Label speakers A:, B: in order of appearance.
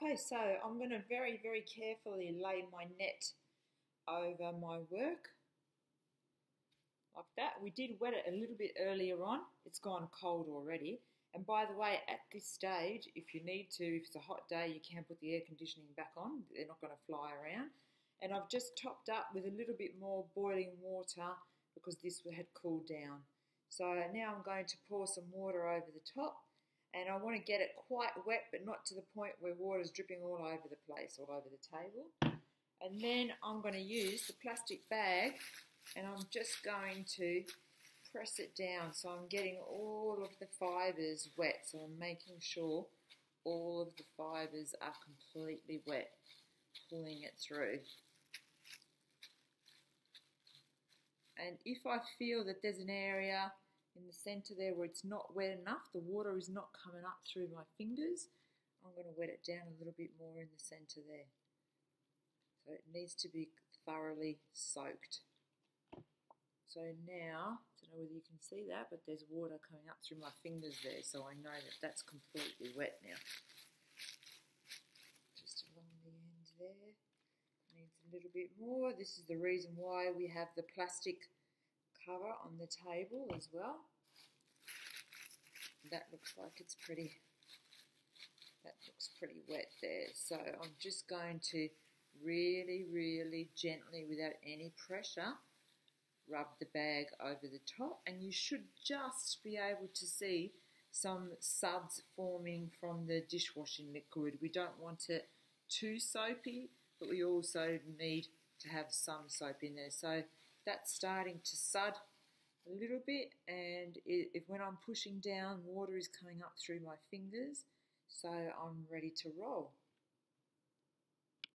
A: Okay, so I'm going to very, very carefully lay my net over my work like that. We did wet it a little bit earlier on. It's gone cold already. And by the way, at this stage, if you need to, if it's a hot day, you can put the air conditioning back on. They're not going to fly around. And I've just topped up with a little bit more boiling water because this had cooled down. So now I'm going to pour some water over the top. And I want to get it quite wet, but not to the point where water's dripping all over the place, all over the table. And then I'm going to use the plastic bag and I'm just going to press it down so I'm getting all of the fibres wet. So I'm making sure all of the fibres are completely wet, pulling it through. And if I feel that there's an area in the centre there where it's not wet enough, the water is not coming up through my fingers, I'm going to wet it down a little bit more in the centre there. So it needs to be thoroughly soaked. So now, I don't know whether you can see that, but there's water coming up through my fingers there, so I know that that's completely wet now. Just along the end there. Needs a little bit more. This is the reason why we have the plastic cover on the table as well. That looks like it's pretty, that looks pretty wet there. So I'm just going to really, really gently, without any pressure, rub the bag over the top, and you should just be able to see some suds forming from the dishwashing liquid. We don't want it too soapy, but we also need to have some soap in there. So that's starting to sud a little bit, and if when I'm pushing down, water is coming up through my fingers, so I'm ready to roll.